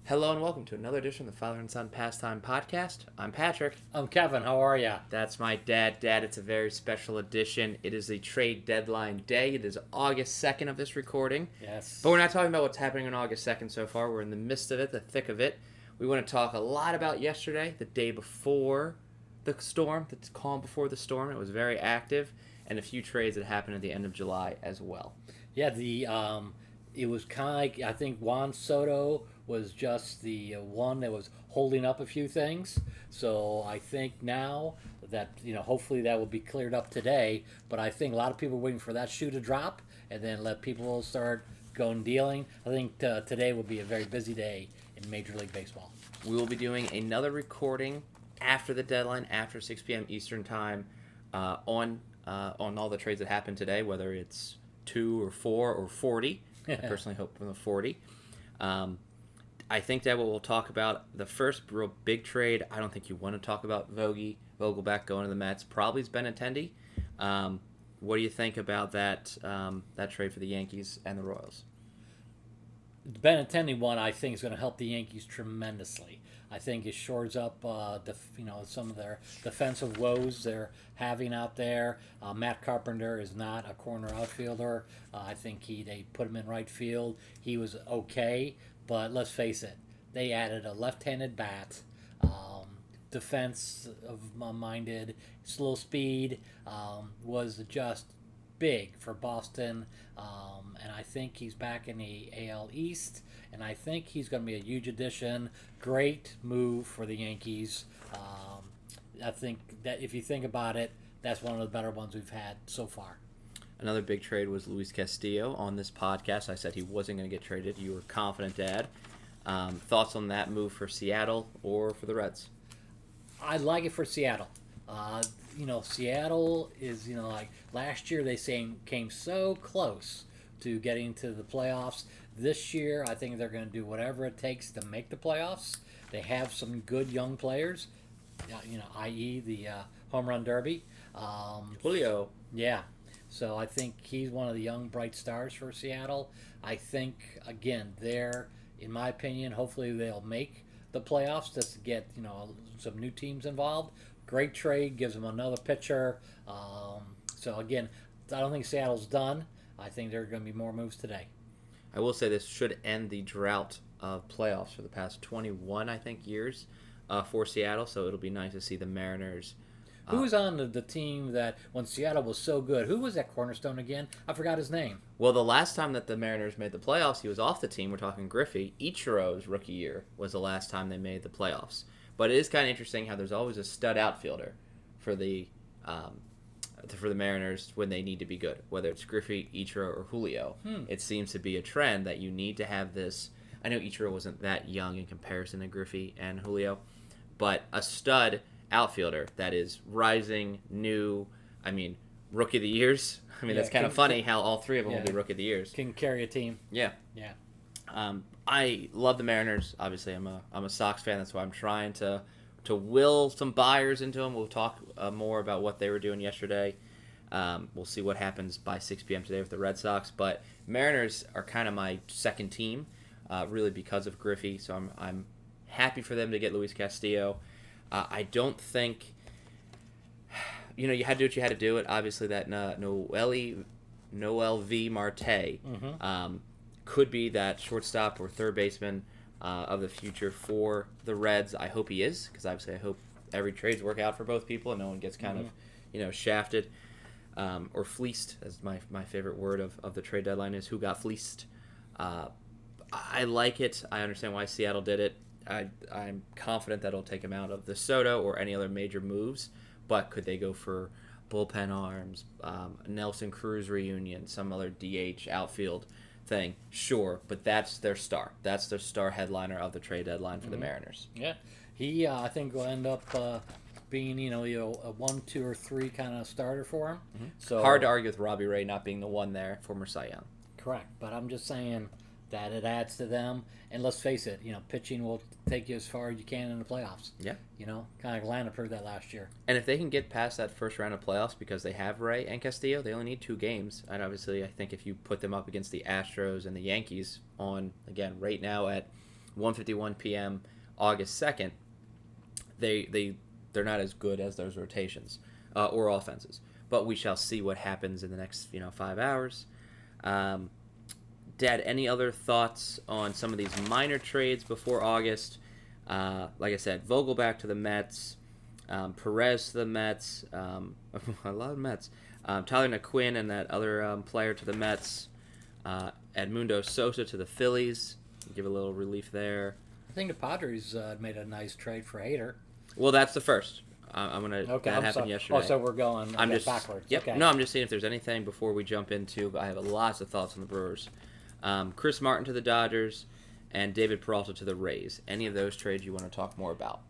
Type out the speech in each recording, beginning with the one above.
Hello and welcome to another edition of the Father and Son Pastime Podcast. I'm Patrick. I'm Kevin. How are ya? That's my dad. Dad, it's a very special edition. It is the trade deadline day. It is August 2nd of this recording. Yes. But we're not talking about what's happening on August 2nd so far. We're in the midst of it, the thick of it. We want to talk a lot about yesterday, the day before the storm, the calm before the storm. It was very active, and a few trades that happened at the end of July as well. Yeah, it was kind of like, I think Juan Soto was just the one that was holding up a few things. So I think now that, hopefully that will be cleared up today. But I think a lot of people are waiting for that shoe to drop and then let people start going dealing. I think today will be a very busy day in Major League Baseball. We will be doing another recording after the deadline, after 6 p.m. Eastern Time, on all the trades that happened today, whether it's 2 or 4 or 40. I personally hope for the 40. I think that we'll talk about the first real big trade. I don't think you want to talk about Vogelback going to the Mets. Probably is Benintendi. What do you think about that trade for the Yankees and the Royals? The Benintendi one, I think, is going to help the Yankees tremendously. I think it shores up, some of their defensive woes they're having out there. Matt Carpenter is not a corner outfielder. I think they put him in right field. He was okay, but let's face it, they added a left-handed bat, defense-minded, slow speed, was just big for Boston, and I think he's back in the AL East, and I think he's going to be a huge addition. Great move for the Yankees. I think that if you think about it, that's one of the better ones we've had so far. Another big trade was Luis Castillo. On this podcast, I said he wasn't going to get traded. You were confident, Dad. Thoughts on that move for Seattle or for the Reds? I like it for Seattle. Seattle is, like last year they came so close to getting to the playoffs. This year, I think they're going to do whatever it takes to make the playoffs. They have some good young players, i.e. the home run derby. Julio. Yeah. So I think he's one of the young bright stars for Seattle. I think, again, in my opinion, hopefully they'll make the playoffs just to get, some new teams involved. Great trade, gives them another pitcher. So again, I don't think Seattle's done. I think there are going to be more moves today. I will say this should end the drought of playoffs for the past 21, I think, years for Seattle. So it'll be nice to see the Mariners. Who was on the team that when Seattle was so good? Who was that cornerstone again? I forgot his name. Well, the last time that the Mariners made the playoffs, he was off the team. We're talking Griffey. Ichiro's rookie year was the last time they made the playoffs. But it is kind of interesting how there's always a stud outfielder for the Mariners when they need to be good, whether it's Griffey, Ichiro, or Julio. It seems to be a trend that you need to have this. I know Ichiro wasn't that young in comparison to Griffey and Julio, but a stud outfielder that is rising, new. Rookie of the years. That's kind of funny how all three of them will be rookie of the years. Can carry a team. Yeah. I love the Mariners. Obviously, I'm a Sox fan. That's why I'm trying to will some buyers into them. We'll talk more about what they were doing yesterday. We'll see what happens by 6 p.m. today with the Red Sox. But Mariners are kind of my second team, really because of Griffey. So I'm happy for them to get Luis Castillo. I don't think, you had to do what you had to do. It obviously that Noel V. Marte could be that shortstop or third baseman of the future for the Reds. I hope he is, because obviously I hope every trades work out for both people and no one gets kind of shafted or fleeced, as my favorite word of the trade deadline is. Who got fleeced? I like it. I understand why Seattle did it. I'm confident that it'll take him out of the Soto or any other major moves, but could they go for bullpen arms, Nelson Cruz reunion, some other DH outfield thing? Sure, but that's their star. That's their star headliner of the trade deadline for the Mariners. Yeah, he I think will end up being a 1, 2, or 3 kind of starter for him. So hard to argue with Robbie Ray not being the one there, former Cy Young. Correct, but I'm just saying that it adds to them. And let's face it, pitching will take you as far as you can in the playoffs. Yeah. Kind of Atlanta proved that last year. And if they can get past that first round of playoffs because they have Ray and Castillo, they only need 2 games. And obviously, I think if you put them up against the Astros and the Yankees on, again, right now at 1:51 p.m. August 2nd, they're not as good as those rotations or offenses. But we shall see what happens in the next 5 hours. Dad, any other thoughts on some of these minor trades before August? Like I said, Vogelback to the Mets, Perez to the Mets, a lot of Mets. Tyler McQuinn and that other player to the Mets. Edmundo Sosa to the Phillies. Give a little relief there. I think the Padres made a nice trade for Hader. Well, that's the first. That happened sorry. yesterday. Oh, so we're going backwards. Yep. Okay. No, I'm just seeing if there's anything before we jump into. I have lots of thoughts on the Brewers. Chris Martin to the Dodgers and David Peralta to the Rays. Any of those trades you want to talk more about?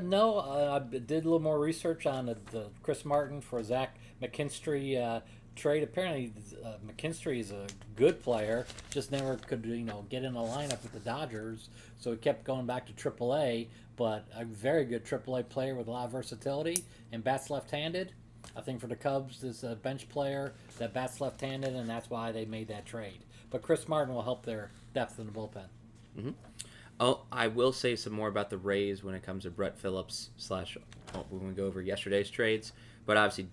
No, I did a little more research on the Chris Martin for Zach McKinstry trade. Apparently, McKinstry is a good player, just never could get in a lineup with the Dodgers, so he kept going back to AAA. But a very good AAA player with a lot of versatility and bats left-handed. I think for the Cubs, this is a bench player that bats left-handed, and that's why they made that trade. But Chris Martin will help their depth in the bullpen. Mm-hmm. Oh, I will say some more about the Rays when it comes to Brett Phillips when we go over yesterday's trades. But obviously,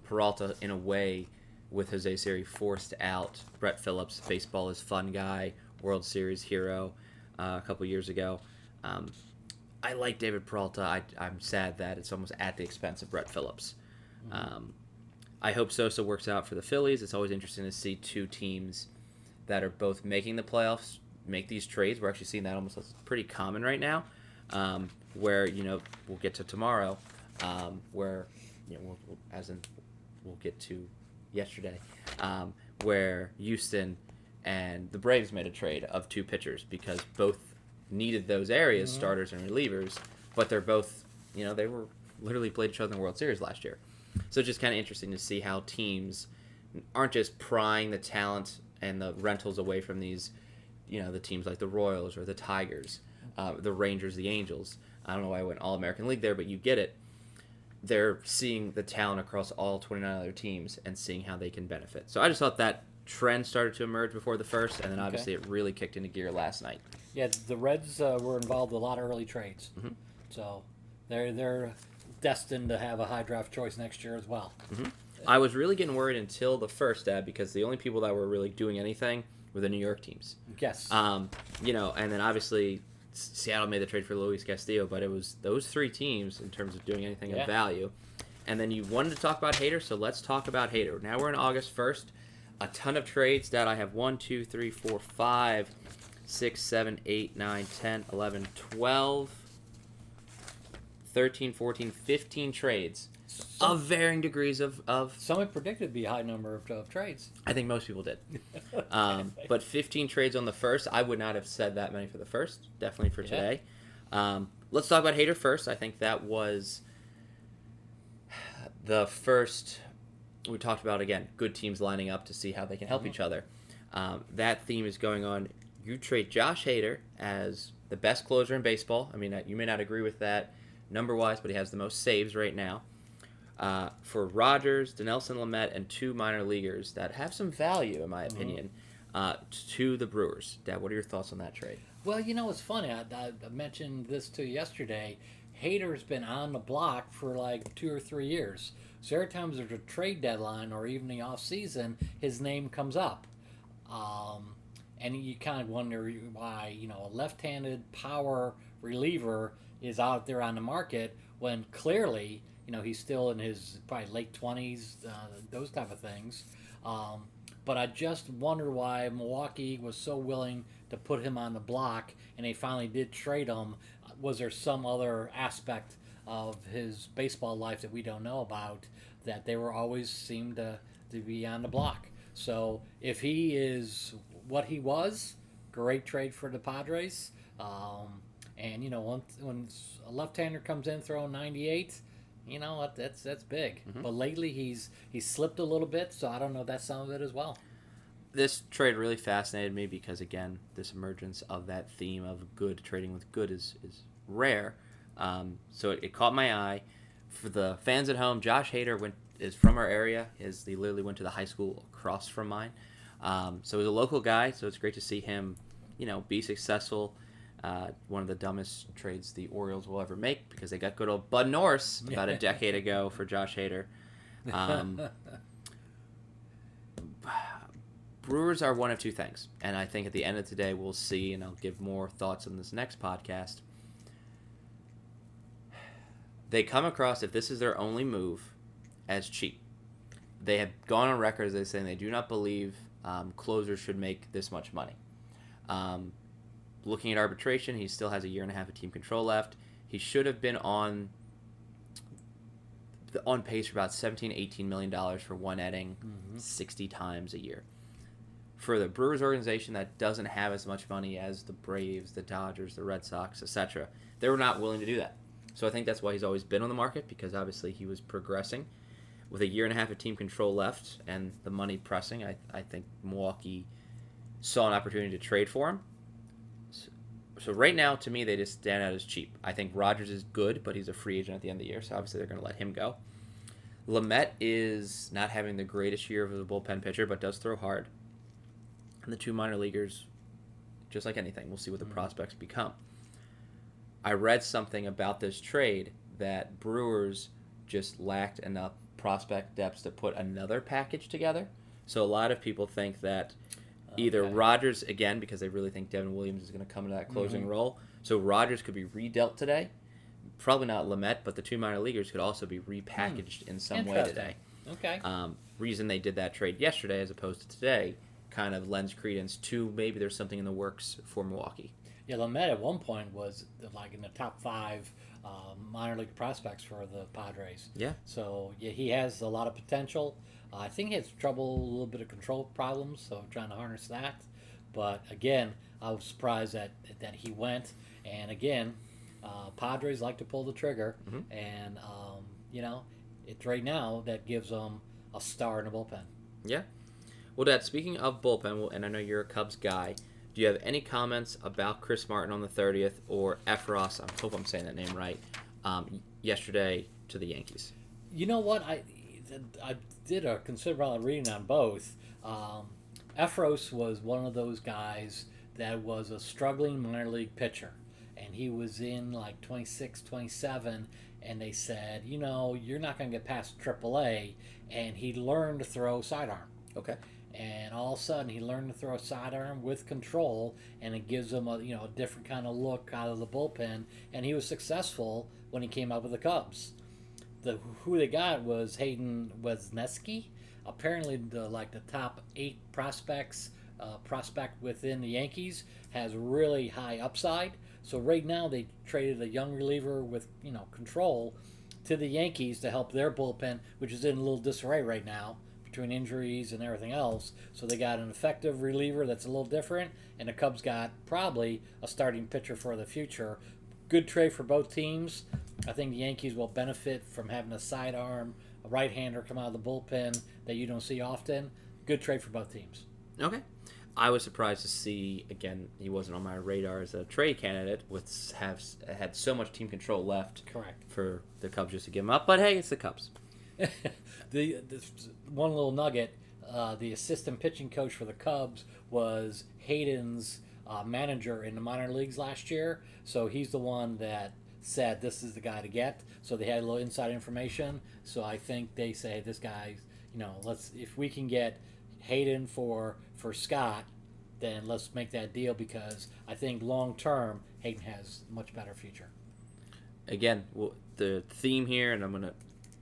Peralta, in a way, with Jose Siri, forced out Brett Phillips, baseball is fun guy, World Series hero a couple years ago. I like David Peralta. I'm sad that it's almost at the expense of Brett Phillips. I hope Sosa works out for the Phillies. It's always interesting to see two teams that are both making the playoffs make these trades. We're actually seeing that almost as pretty common right now, where we'll get to tomorrow, where we'll get to yesterday, where Houston and the Braves made a trade of two pitchers because both needed those areas, starters and relievers, but they're both, they were literally played each other in the World Series last year. So it's just kind of interesting to see how teams aren't just prying the talent and the rentals away from these, the teams like the Royals or the Tigers, the Rangers, the Angels. I don't know why I went All-American League there, but you get it. They're seeing the talent across all 29 other teams and seeing how they can benefit. So I just thought that trend started to emerge before the first, and then obviously it really kicked into gear last night. Yeah, the Reds were involved in a lot of early trades, so they're destined to have a high draft choice next year as well. I was really getting worried until the first, Dad, because the only people that were really doing anything were the New York teams. Yes. And then obviously Seattle made the trade for Luis Castillo, but it was those three teams in terms of doing anything of value. And then you wanted to talk about Hader, so let's talk about Hader. Now we're on August 1st. A ton of trades that I have 1, 2, 3, 4, 5, 6, 7, 8, 9, 10, 11, 12, 13, 14, 15 trades of varying degrees of... Some had predicted it'd be a high number of trades. I think most people did. But 15 trades on the first. I would not have said that many for the first. Definitely for today. Let's talk about Hader first. I think that was the first... We talked about, again, good teams lining up to see how they can help each other. That theme is going on. You trade Josh Hader as the best closer in baseball. I mean, you may not agree with that number-wise, but he has the most saves right now. For Rogers, Dinelson Lamet, and two minor leaguers that have some value, in my opinion, to the Brewers. Dad, what are your thoughts on that trade? Well, it's funny. I mentioned this to you yesterday. Hader's been on the block for like 2 or 3 years. So every time there's a trade deadline or even the off season, his name comes up. And you kind of wonder why, a left-handed power reliever is out there on the market when clearly, he's still in his probably late 20s, those type of things. But I just wonder why Milwaukee was so willing to put him on the block and they finally did trade him. Was there some other aspect of his baseball life that we don't know about that they were always seemed to be on the block? So if he is what he was, great trade for the Padres. And when a left-hander comes in throwing 98, that's big. But lately he's slipped a little bit, so I don't know if that's some of it as well. This trade really fascinated me because, again, this emergence of that theme of good trading with good is rare. So it caught my eye. For the fans at home, Josh Hader is from our area. He literally went to the high school across from mine. So he's a local guy, so it's great to see him, be successful One of the dumbest trades the Orioles will ever make because they got good old Bud Norris about a decade ago for Josh Hader. Brewers are one of two things, and I think at the end of today we'll see, and I'll give more thoughts on this next podcast. They come across, if this is their only move, as cheap. They have gone on record as they saying they do not believe closers should make this much money. Looking at arbitration, he still has a year and a half of team control left. He should have been on pace for about $17-18 million for one inning, 60 times a year. For the Brewers organization that doesn't have as much money as the Braves, the Dodgers, the Red Sox, etc., they were not willing to do that. So I think that's why he's always been on the market, because obviously he was progressing. With a year and a half of team control left and the money pressing, I think Milwaukee saw an opportunity to trade for him. So right now, to me, they just stand out as cheap. I think Rogers is good, but he's a free agent at the end of the year, so obviously they're going to let him go. Lamet is not having the greatest year of a bullpen pitcher, but does throw hard. And the two minor leaguers, just like anything, we'll see what the prospects become. I read something about this trade that Brewers just lacked enough prospect depth to put another package together. So a lot of people think that either Rogers, again, because they really think Devin Williams is going to come into that closing role, so Rogers could be redealt today. Probably not Lamet, but the two minor leaguers could also be repackaged in some way today. Okay. Reason they did that trade yesterday as opposed to today kind of lends credence to maybe there's something in the works for Milwaukee. Yeah, Lamet at one point was like in the top 5 minor league prospects for the Padres. Yeah. So yeah, he has a lot of potential. I think he has trouble, a little bit of control problems, so trying to harness that. But again, I was surprised that he went. And again, Padres like to pull the trigger, and it's right now that gives them a star in the bullpen. Yeah. Well, Dad, speaking of bullpen, and I know you're a Cubs guy, do you have any comments about Chris Martin on the 30th or Efros, I hope I'm saying that name right, yesterday to the Yankees? You know what? I did a considerable amount of reading on both. Efros was one of those guys that was a struggling minor league pitcher, and he was in like 26, 27, and they said, you're not going to get past AAA, and he learned to throw sidearm. Okay. And all of a sudden, he learned to throw a sidearm with control, and it gives him a different kind of look out of the bullpen. And he was successful when he came up with the Cubs. Who they got was Hayden Wesneski. Apparently, the top 8 prospect within the Yankees has really high upside. So right now, they traded a young reliever with control to the Yankees to help their bullpen, which is in a little disarray right now, between injuries and everything else. So they got an effective reliever that's a little different, and the Cubs got probably a starting pitcher for the future. Good trade for both teams. I think the Yankees will benefit from having a sidearm, a right-hander come out of the bullpen that you don't see often. Good trade for both teams. Okay. I was surprised to see, again, he wasn't on my radar as a trade candidate, had so much team control left. Correct. For the Cubs just to give him up. But hey, it's the Cubs. The one little nugget, the assistant pitching coach for the Cubs was Hayden's manager in the minor leagues last year, so he's the one that said this is the guy to get. So they had a little inside information. So I think they say this guy, if we can get Hayden for Scott, then let's make that deal, because I think long term Hayden has a much better future. Again, the theme here, and I'm gonna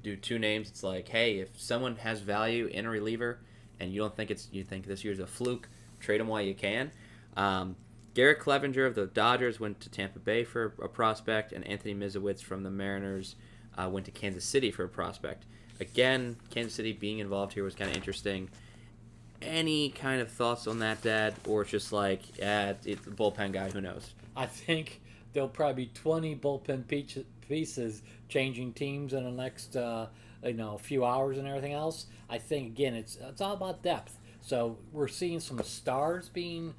do 2 names. It's like, hey, if someone has value in a reliever and you think this year's a fluke, trade him while you can. Garrett Clevenger of the Dodgers went to Tampa Bay for a prospect, and Anthony Mizowitz from the Mariners went to Kansas City for a prospect. Again, Kansas City being involved here was kind of interesting. Any kind of thoughts on that, Dad? Or it's just like, it's the bullpen guy, who knows? I think there'll probably be 20 bullpen pieces changing teams in the next few hours and everything else. I think, again, it's all about depth. So we're seeing some stars being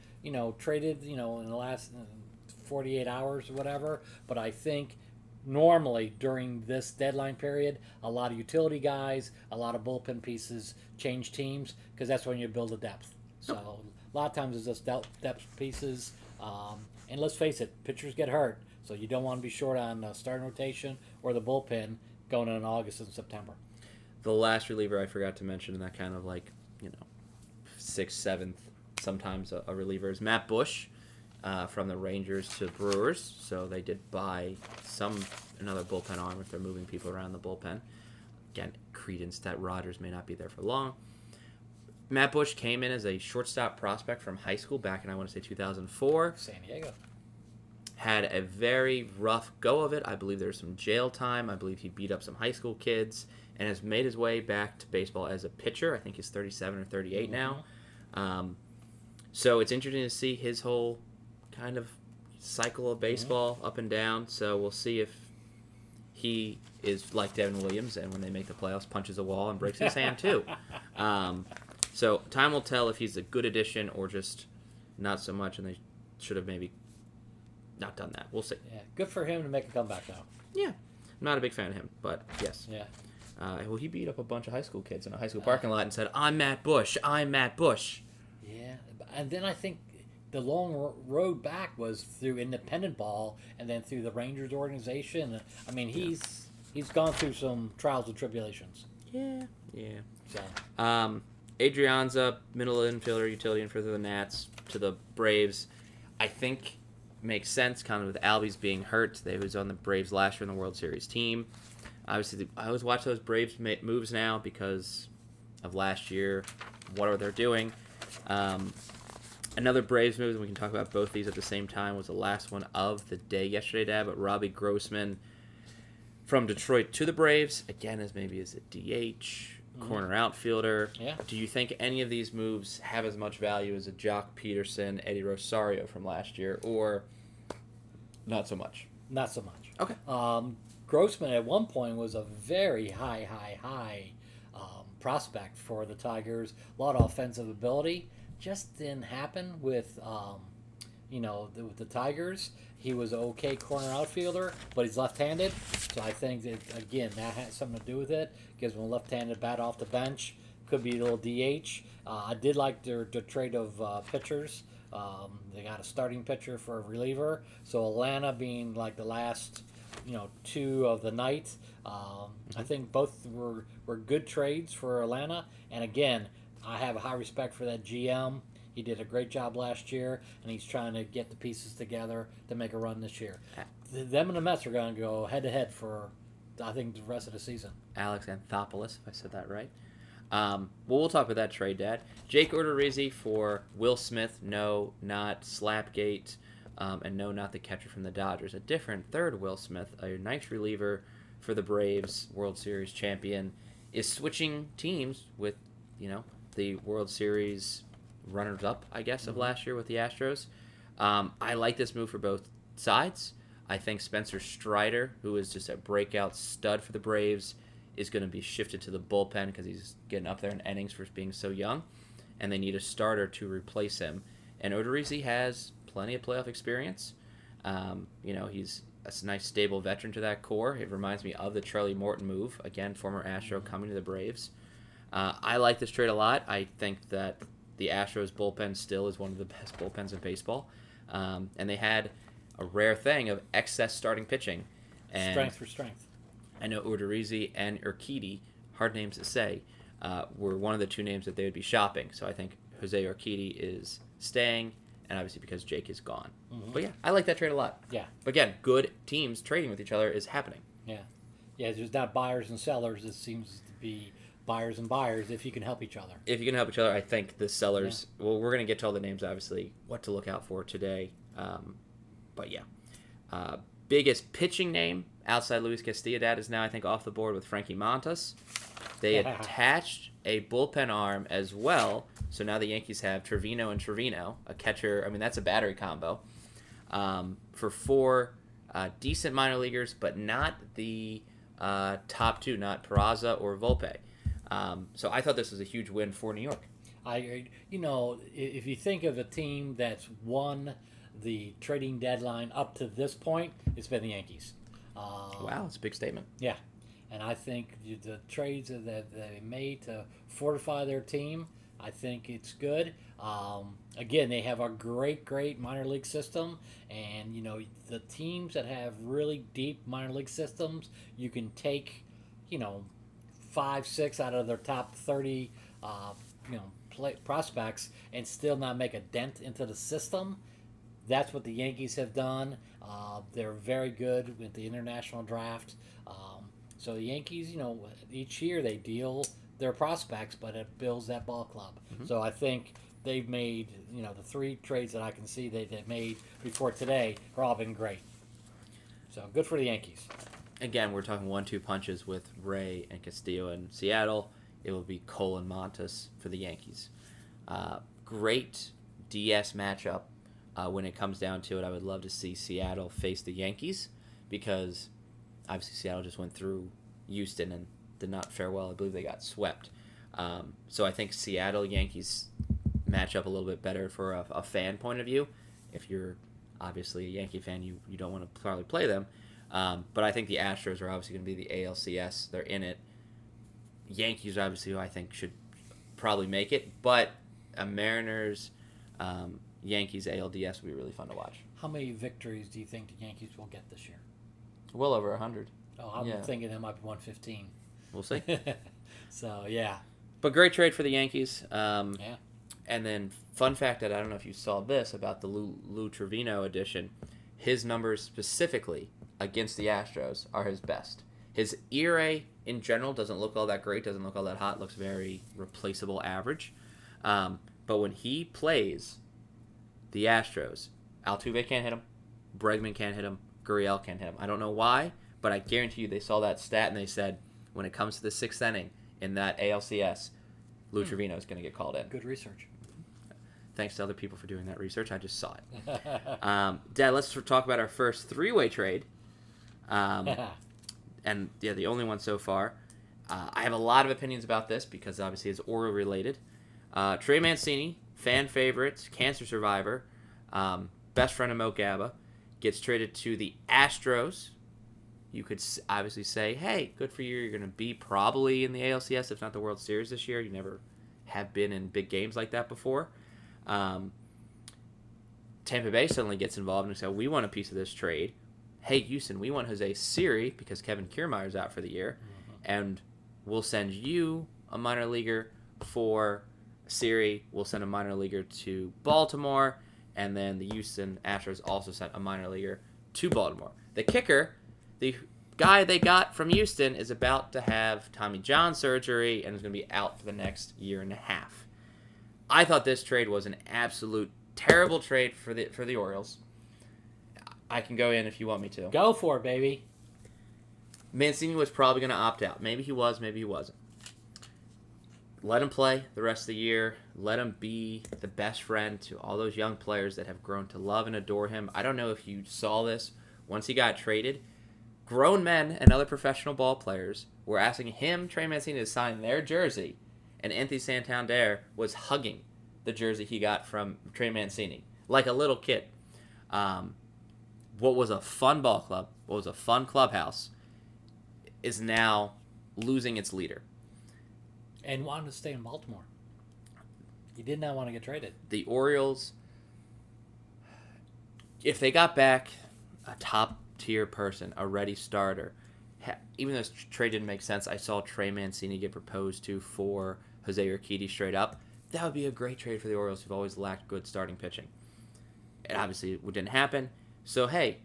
traded in the last 48 hours or whatever. But I think normally during this deadline period, a lot of utility guys, a lot of bullpen pieces change teams, because that's when you build a depth. So a lot of times it's just depth pieces. And let's face it, pitchers get hurt, so you don't want to be short on starting rotation or the bullpen going in August and September. The last reliever I forgot to mention in that kind of like, sixth, seventh, sometimes a reliever is Matt Bush from the Rangers to Brewers. So they did buy another bullpen arm if they're moving people around the bullpen. Again, credence that Rodgers may not be there for long. Matt Bush came in as a shortstop prospect from high school back in, I want to say, 2004. San Diego. Had a very rough go of it. I believe there was some jail time. I believe he beat up some high school kids and has made his way back to baseball as a pitcher. I think he's 37 or 38 now. So it's interesting to see his whole kind of cycle of baseball up and down. So we'll see if he is like Devin Williams and when they make the playoffs punches a wall and breaks his hand too. So time will tell if he's a good addition or just not so much, and they should have maybe not done that. We'll see. Yeah, good for him to make a comeback, though. Yeah. I'm not a big fan of him, but yes. Yeah. Well, he beat up a bunch of high school kids in a high school parking lot and said, "I'm Matt Bush. I'm Matt Bush." Yeah, and then I think the long road back was through independent ball and then through the Rangers organization. I mean, he's gone through some trials and tribulations. Yeah. So. Adrianza, middle infielder, utility infielder for the Nats to the Braves. I think makes sense, kind of with Albies being hurt. They was on the Braves last year in the World Series team. Obviously, I always watch those Braves moves now because of last year, what they're doing. Another Braves move, and we can talk about both these at the same time, was the last one of the day yesterday, Dad, but Robbie Grossman from Detroit to the Braves, again, as a DH, corner outfielder. Yeah. Do you think any of these moves have as much value as a Jock Peterson, Eddie Rosario from last year, or not so much? Not so much. Okay. Grossman at one point was a very high prospect for the Tigers. A lot of offensive ability. Just didn't happen with, with the Tigers. He was an okay corner outfielder, but he's left-handed. So I think that, again, that has something to do with it. Gives him a left-handed bat off the bench. Could be a little DH. I did like their trade of pitchers. They got a starting pitcher for a reliever. So Atlanta being like the last, two of the night. I think both were good trades for Atlanta. And again, I have a high respect for that GM. He did a great job last year, and he's trying to get the pieces together to make a run this year. Them and the Mets are going to go head-to-head for, I think, the rest of the season. Alex Anthopoulos, if I said that right. We'll talk about that trade, Dad. Jake Odorizzi for Will Smith. No, not Slapgate. And no, not the catcher from the Dodgers. A different third Will Smith, a nice reliever for the Braves, World Series champion, is switching teams with, the World Series runners-up, I guess, of last year with the Astros. I like this move for both sides. I think Spencer Strider, who is just a breakout stud for the Braves, is going to be shifted to the bullpen because he's getting up there in innings for being so young, and they need a starter to replace him. And Odorizzi has plenty of playoff experience. He's a nice, stable veteran to that core. It reminds me of the Charlie Morton move, again, former Astro coming to the Braves. I like this trade a lot. I think that the Astros bullpen still is one of the best bullpens in baseball. And they had a rare thing of excess starting pitching. And strength for strength. I know Odorizzi and Urquidy, hard names to say, were one of the two names that they would be shopping. So I think Jose Urquidy is staying, and obviously because Jake is gone. But yeah, I like that trade a lot. Yeah. But again, good teams trading with each other is happening. Yeah. Yeah, there's not buyers and sellers. It seems to be buyers and buyers if you can help each other. If you can help each other, I think the sellers, well, we're going to get to all the names, obviously, what to look out for today. But yeah. Biggest pitching name outside Luis Castillo, that is now, I think, off the board with Frankie Montas. They attached a bullpen arm as well. So now the Yankees have Trevino and Trevino, a catcher. I mean, that's a battery combo. For four decent minor leaguers, but not the top two, not Peraza or Volpe. So I thought this was a huge win for New York. If you think of a team that's won the trading deadline up to this point, it's been the Yankees. Wow, it's a big statement. Yeah, and I think the trades that they made to fortify their team I think it's good. Again, they have a great minor league system, and the teams that have really deep minor league systems, you can take, 5, 6 out of their top 30, prospects, and still not make a dent into the system. That's what the Yankees have done. They're very good with the international draft. So the Yankees, each year they deal their prospects, but it builds that ball club. So I think they've made, the 3 trades that I can see they've made before today have all been great. So good for the Yankees. Again, we're talking 1-2 punches with Ray and Castillo in Seattle. It will be Cole and Montas for the Yankees. Great DS matchup. When it comes down to it, I would love to see Seattle face the Yankees because obviously Seattle just went through Houston and did not fare well. I believe they got swept. So I think Seattle Yankees match up a little bit better for a fan point of view. If you're obviously a Yankee fan, you don't want to probably play them. But I think the Astros are obviously going to be the ALCS. They're in it. Yankees, obviously, who I think should probably make it. But a Mariners, Yankees ALDS will be really fun to watch. How many victories do you think the Yankees will get this year? Well over 100. Oh, I'm thinking it might be 115. We'll see. So, yeah. But great trade for the Yankees. Yeah. And then, fun fact that I don't know if you saw this about the Lou Trevino edition. His numbers specifically against the Astros are his best. His ERA in general doesn't look all that great, doesn't look all that hot, looks very replaceable average. But when he plays the Astros, Altuve can't hit him, Bregman can't hit him, Gurriel can't hit him. I don't know why, but I guarantee you they saw that stat and they said, when it comes to the 6th inning in that ALCS, Lou Trevino is going to get called in. Good research. Thanks to other people for doing that research. I just saw it. Dad, let's talk about our first 3-way trade. And the only one so far. I have a lot of opinions about this because obviously it's Oriole related. Trey Mancini, fan favorite, cancer survivor, best friend of Mo Gaba, gets traded to the Astros. You could obviously say, hey, good for you. You're going to be probably in the ALCS, if not the World Series this year. You never have been in big games like that before. Tampa Bay suddenly gets involved and says, we want a piece of this trade. Hey, Houston, we want Jose Siri because Kevin Kiermaier's out for the year. And we'll send you a minor leaguer for Siri. We'll send a minor leaguer to Baltimore. And then the Houston Astros also sent a minor leaguer to Baltimore. The kicker, the guy they got from Houston, is about to have Tommy John surgery and is going to be out for the next year and a half. I thought this trade was an absolute terrible trade for the Orioles. I can go in if you want me to. Go for it, baby. Mancini was probably going to opt out. Maybe he was, maybe he wasn't. Let him play the rest of the year. Let him be the best friend to all those young players that have grown to love and adore him. I don't know if you saw this. Once he got traded, grown men and other professional ball players were asking him, Trey Mancini, to sign their jersey, and Anthony Santander was hugging the jersey he got from Trey Mancini like a little kid. What was a fun ball club, what was a fun clubhouse, is now losing its leader. And wanted to stay in Baltimore. He did not want to get traded. The Orioles, if they got back a top-tier person, a ready starter, even though this trade didn't make sense, I saw Trey Mancini get proposed to for Jose Urquidy straight up. That would be a great trade for the Orioles, who've always lacked good starting pitching. And obviously, it didn't happen. So, hey,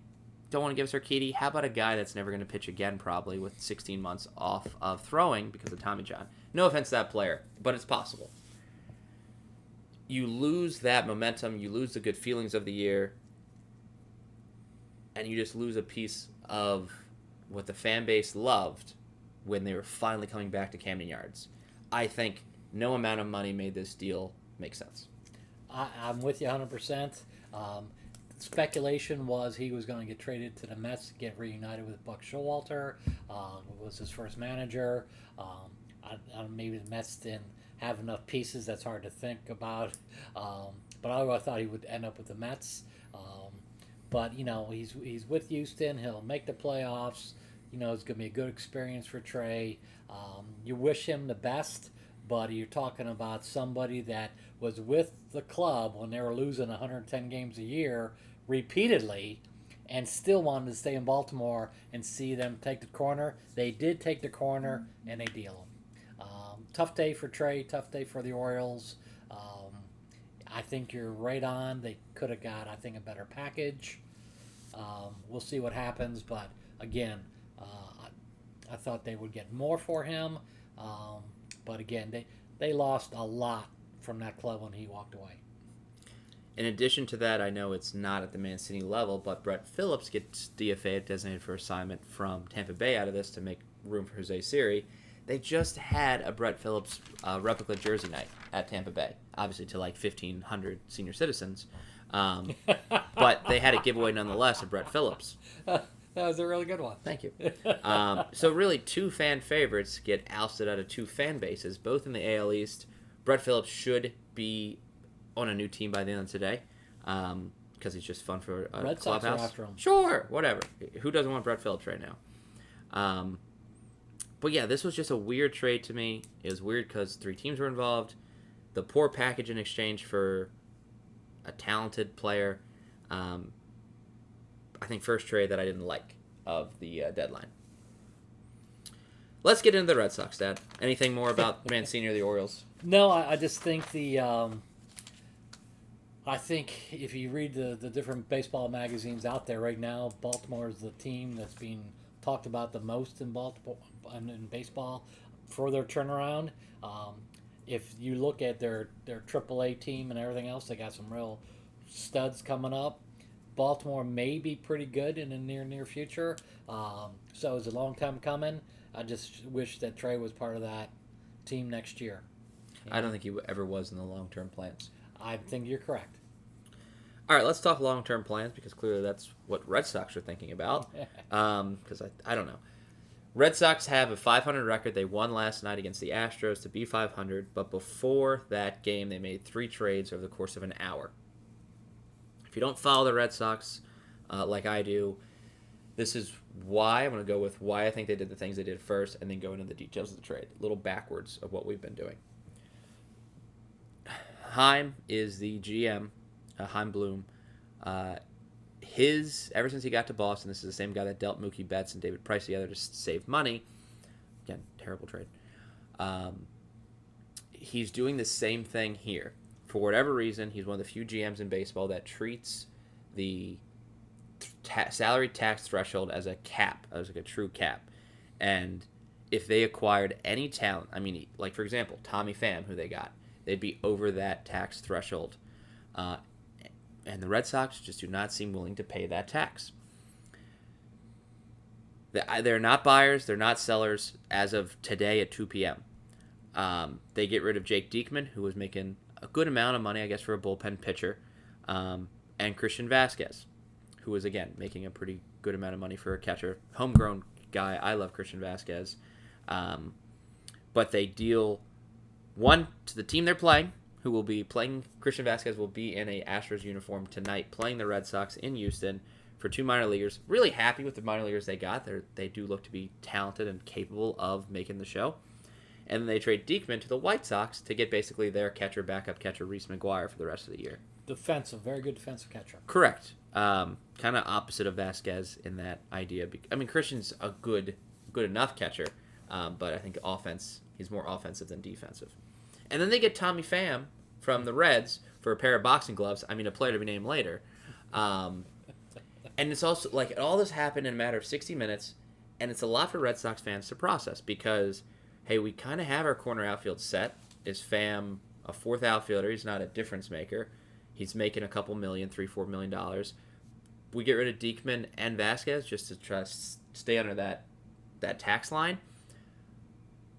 don't want to give us Urquidy. How about a guy that's never going to pitch again, probably, with 16 months off of throwing because of Tommy John? No offense to that player, but it's possible. You lose that momentum. You lose the good feelings of the year. And you just lose a piece of what the fan base loved when they were finally coming back to Camden Yards. I think no amount of money made this deal make sense. I'm with you 100%. Speculation was he was going to get traded to the Mets to get reunited with Buck Showalter. Was his first manager. Maybe the Mets didn't have enough pieces. That's hard to think about. But I thought he would end up with the Mets. But he's with Houston. He'll make the playoffs. It's going to be a good experience for Trey. You wish him the best, but you're talking about somebody that was with the club when they were losing 110 games a year repeatedly and still wanted to stay in Baltimore and see them take the corner. They did take the corner, and they deal them. Tough day for Trey, tough day for the Orioles. I think you're right on. They could have got, I think, a better package. We'll see what happens, but again, I thought they would get more for him. But again, they lost a lot from that club when he walked away. In addition to that, I know it's not at the Mancini level, but Brett Phillips gets DFA'd, designated for assignment from Tampa Bay out of this to make room for Jose Siri. They just had a Brett Phillips replica jersey night at Tampa Bay, obviously to like 1,500 senior citizens. But they had a giveaway nonetheless of Brett Phillips. That was a really good one. Thank you. So really, two fan favorites get ousted out of two fan bases, both in the AL East. Brett Phillips should be on a new team by the end of today because he's just fun for a Red clubhouse. Sox are after him. Sure, whatever. Who doesn't want Brett Phillips right now? But yeah, this was just a weird trade to me. It was weird because three teams were involved. The poor package in exchange for a talented player. I think first trade that I didn't like of the deadline. Let's get into the Red Sox, Dad. Anything more about Mancini or the Orioles? No, I just think I think if you read the different baseball magazines out there right now, Baltimore is the team that's being talked about the most in Baltimore in baseball for their turnaround. If you look at their AAA team and everything else, they got some real studs coming up. Baltimore may be pretty good in the near future. So it's a long time coming. I just wish that Trey was part of that team next year. I don't think he ever was in the long-term plans. I think you're correct. All right, let's talk long-term plans because clearly that's what Red Sox are thinking about. Because I don't know. Red Sox have a .500 record. They won last night against the Astros to be .500, but before that game, they made 3 trades over the course of an hour. If you don't follow the Red Sox like I do, this is why I'm going to go with why I think they did the things they did first and then go into the details of the trade. A little backwards of what we've been doing. Heim is the GM, Heim Bloom. Ever since he got to Boston, this is the same guy that dealt Mookie Betts and David Price together to save money. Again, terrible trade. He's doing the same thing here. For whatever reason, he's one of the few GMs in baseball that treats the salary tax threshold as a cap, as like a true cap. And if they acquired any talent, I mean, like for example, Tommy Pham, who they got, they'd be over that tax threshold. And the Red Sox just do not seem willing to pay that tax. They're not buyers. They're not sellers as of today at 2 p.m. They get rid of Jake Diekman, who was making a good amount of money, I guess, for a bullpen pitcher, and Christian Vasquez, who was, again, making a pretty good amount of money for a catcher. Homegrown guy. I love Christian Vasquez. But they deal one to the team they're playing, who will be playing. Christian Vasquez will be in a Astros uniform tonight, playing the Red Sox in Houston for 2 minor leaguers. Really happy with the minor leaguers they got. They do look to be talented and capable of making the show. And then they trade Diekman to the White Sox to get basically their backup catcher, Reese Mcguire, for the rest of the year. Very good defensive catcher. Correct. Kind of opposite of Vasquez in that idea. I mean, Christian's a good enough catcher, but I think he's more offensive than defensive. And then they get Tommy Pham from the Reds for a pair of boxing gloves. I mean, a player to be named later. And it's also like all this happened in a matter of 60 minutes, and it's a lot for Red Sox fans to process because, hey, we kind of have our corner outfield set. Is Pham a fourth outfielder? He's not a difference maker. He's making a couple million, $3-4 million. We get rid of Diekman and Vasquez just to try to stay under that tax line.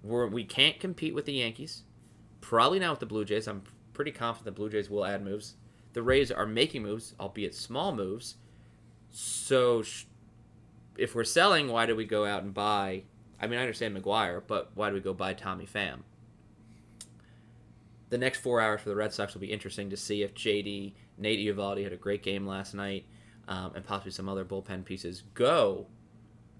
We can't compete with the Yankees. Probably not with the Blue Jays. I'm pretty confident the Blue Jays will add moves. The Rays are making moves, albeit small moves. So if we're selling, why do we go out and buy? I mean, I understand McGuire, but why do we go buy Tommy Pham? The next 4 hours for the Red Sox will be interesting to see if JD, Nate Eovaldi had a great game last night, and possibly some other bullpen pieces go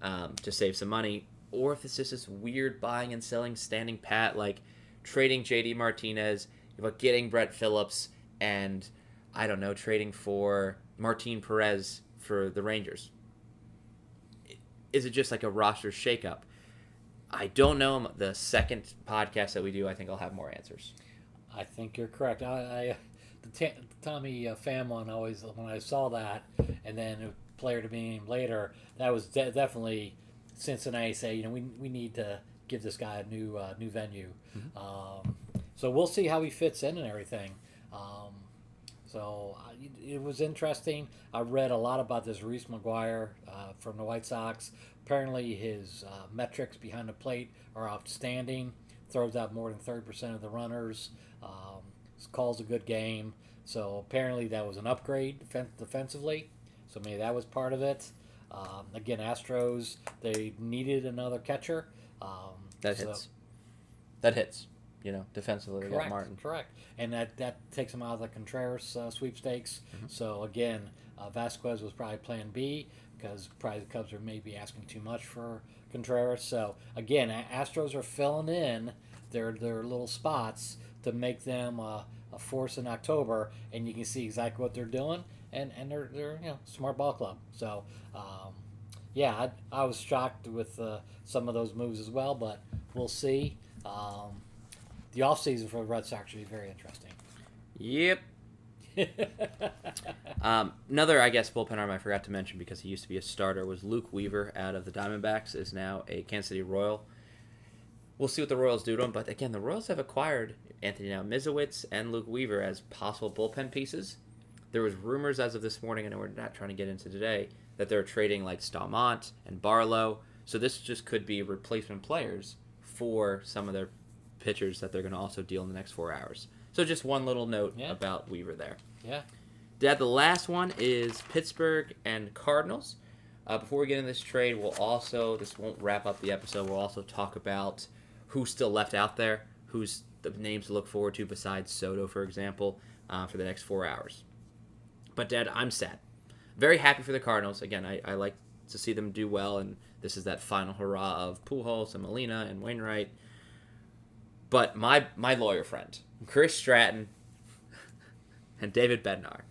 to save some money, or if it's just this weird buying and selling, standing pat, like trading JD Martinez, about getting Brett Phillips, and I don't know, trading for Martin Perez for the Rangers. Is it just like a roster shakeup? I don't know. The second podcast that we do, I think I'll have more answers. I think you're correct. The Tommy Pham one, always, when I saw that, and then a player to be named later, that was definitely Cincinnati say, we need to give this guy a new venue. Mm-hmm. So we'll see how he fits in and everything. It was interesting. I read a lot about this Reese Mcguire from the White Sox. Apparently his metrics behind the plate are outstanding. Throws out more than 30% of the runners. Calls a good game. So apparently that was an upgrade defensively. So maybe that was part of it. Again, Astros, they needed another catcher. That hits. Defensively, they got Martin. Correct. And that takes them out of the Contreras sweepstakes. Mm-hmm. So again, Vasquez was probably plan B because probably the Cubs are maybe asking too much for Contreras. So again, Astros are filling in their little spots to make them a force in October, and you can see exactly what they're doing, and they're smart ball club. So I was shocked with some of those moves as well, but we'll see. The offseason for the Red Sox should be very interesting. Yep. Another, I guess, bullpen arm I forgot to mention because he used to be a starter was Luke Weaver out of the Diamondbacks, is now a Kansas City Royal. We'll see what the Royals do to him, but again, the Royals have acquired Anthony Mizowitz and Luke Weaver as possible bullpen pieces. There was rumors as of this morning, and we're not trying to get into today, that they're trading like Stalmont and Barlow. So this just could be replacement players for some of their pitchers that they're going to also deal in the next 4 hours. So just one little note about Weaver there. Yeah. Dad, the last one is Pittsburgh and Cardinals. Before we get into this trade, this won't wrap up the episode, we'll also talk about who's still left out there, who's the names to look forward to besides Soto, for example, for the next 4 hours. But Dad, I'm sad. Very happy for the Cardinals. Again, I like to see them do well, and this is that final hurrah of Pujols and Molina and Wainwright. But my lawyer friend, Chris Stratton, and David Bednar,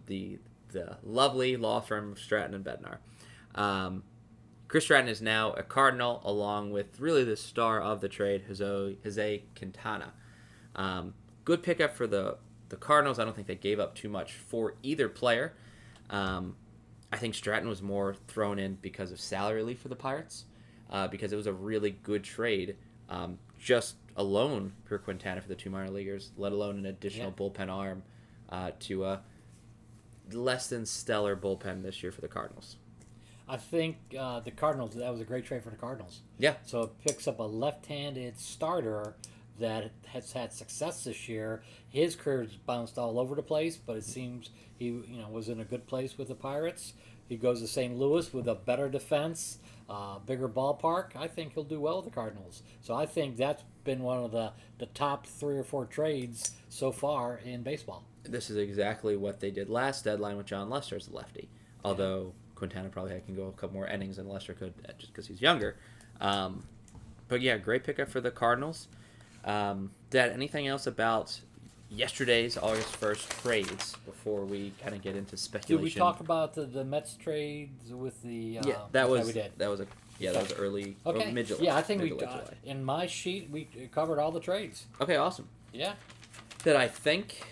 the lovely law firm of Stratton and Bednar. Chris Stratton is now a Cardinal, along with really the star of the trade, Jose Quintana. Good pickup for the Cardinals. I don't think they gave up too much for either player. I think Stratton was more thrown in because of salary relief for the Pirates, because it was a really good trade. Just alone for Quintana for the two minor leaguers, let alone an additional bullpen arm to a less than stellar bullpen this year for the Cardinals. I think the Cardinals, that was a great trade for the Cardinals. Yeah. So it picks up a left-handed starter that has had success this year. His career's bounced all over the place, but it seems he was in a good place with the Pirates. He goes to St. Louis with a better defense, bigger ballpark. I think he'll do well with the Cardinals. So I think that's been one of the top 3 or 4 trades so far in baseball. This is exactly what they did last deadline with John Lester as a lefty. Although Quintana probably can go a couple more innings than Lester could just because he's younger. But yeah, great pickup for the Cardinals. Dad, anything else about yesterday's August 1st trades before we kind of get into speculation? Did we talk about the Mets trades with the? That was we did. That was early. Okay. Mid-July. Yeah, I think we in my sheet we covered all the trades. Okay, awesome. Yeah. That I think.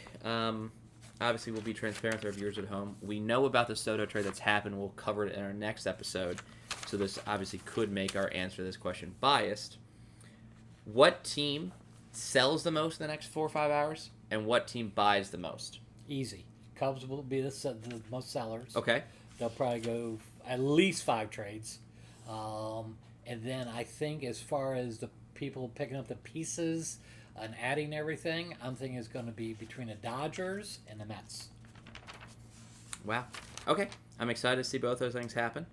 Obviously, we'll be transparent with our viewers at home. We know about the Soto trade that's happened. We'll cover it in our next episode. So this obviously could make our answer to this question biased. What team sells the most in the next 4 or 5 hours, and what team buys the most? Easy. Cubs will be the most sellers. Okay. They'll probably go at least 5 trades. And then I think as far as the people picking up the pieces and adding everything, I'm thinking it's going to be between the Dodgers and the Mets. Wow. Okay. I'm excited to see both those things happen.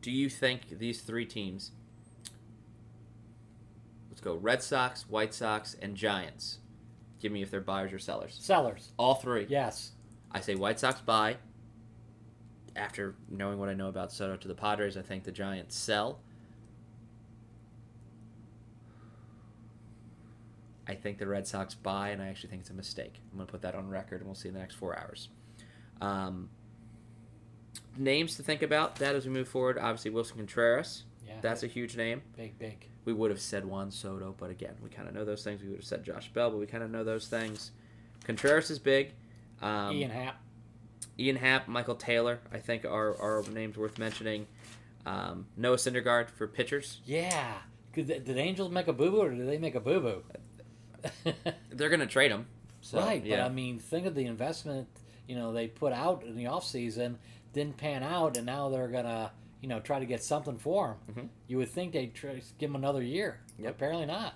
Do you think these 3 teams, let's go Red Sox, White Sox, and Giants, give me if they're buyers or sellers? Sellers. All 3? Yes. I say White Sox buy. After knowing what I know about Soto to the Padres, I think the Giants sell. I think the Red Sox buy, and I actually think it's a mistake. I'm going to put that on record, and we'll see in the next 4 hours. Names to think about that as we move forward. Obviously, Wilson Contreras. Yeah, that's a huge name. Big. We would have said Juan Soto, but again, we kind of know those things. We would have said Josh Bell, but we kind of know those things. Contreras is big. Ian Happ, Michael Taylor, I think are names worth mentioning. Noah Syndergaard for pitchers. Yeah. Did Angels make a boo-boo, or did they make a boo-boo? They're going to trade him. So, right, yeah. But I mean, think of the investment, they put out in the offseason, didn't pan out, and now they're going to, try to get something for him. Mm-hmm. You would think they'd try to give him another year. Yep. Apparently not.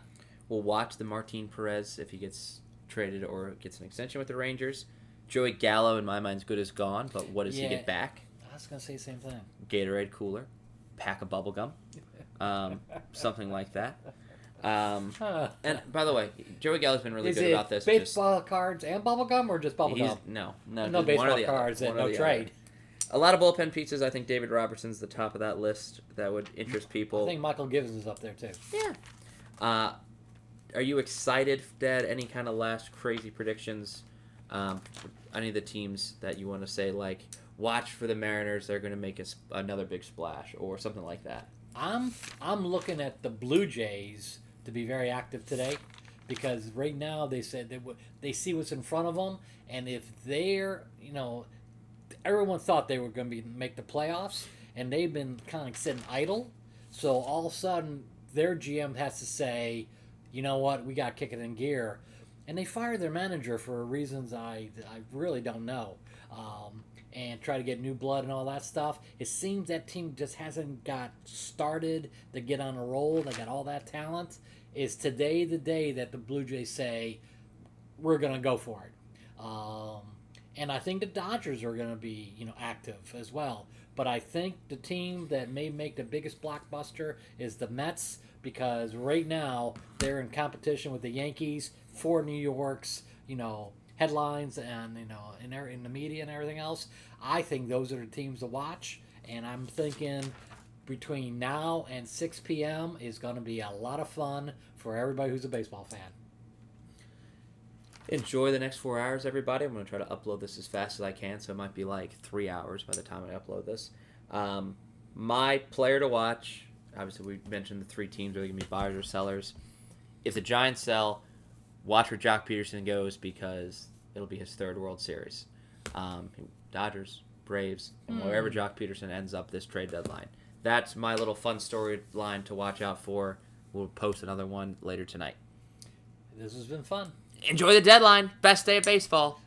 We'll watch the Martin Perez if he gets traded or gets an extension with the Rangers. Joey Gallo, in my mind, is good as gone, but what does he get back? I was going to say the same thing. Gatorade cooler, pack of bubble gum, something like that. And by the way, Joey Gallo's been really good about this. Baseball cards and bubble gum, or just bubble gum? No baseball cards and no trade. A lot of bullpen pizzas. I think David Robertson's the top of that list. That would interest people. I think Michael Givens is up there too. Yeah. Are you excited, Dad? Any kind of last crazy predictions? Any of the teams that you want to say, like, watch for the Mariners, they're going to make another big splash, or something like that? I'm looking at the Blue Jays to be very active today, because right now they said they see what's in front of them, and if they're, everyone thought they were going to make the playoffs, and they've been kind of sitting idle, so all of a sudden their GM has to say, you know what, we got to kick it in gear. And they fired their manager for reasons I really don't know. And try to get new blood and all that stuff. It seems that team just hasn't got started to get on a roll. They got all that talent. Is today the day that the Blue Jays say, we're going to go for it? And I think the Dodgers are going to be, active as well. But I think the team that may make the biggest blockbuster is the Mets, because right now they're in competition with the Yankees for New York's, headlines and, in the media and everything else. I think those are the teams to watch, and I'm thinking between now and 6 p.m. is going to be a lot of fun for everybody who's a baseball fan. Enjoy the next 4 hours, everybody. I'm going to try to upload this as fast as I can, so it might be like 3 hours by the time I upload this. My player to watch, obviously we mentioned the 3 teams, are they going to be buyers or sellers? If the Giants sell, watch where Jock Peterson goes, because it'll be his 3rd World Series. Dodgers, Braves, and wherever Jock Peterson ends up this trade deadline. That's my little fun storyline to watch out for. We'll post another one later tonight. This has been fun. Enjoy the deadline. Best day of baseball.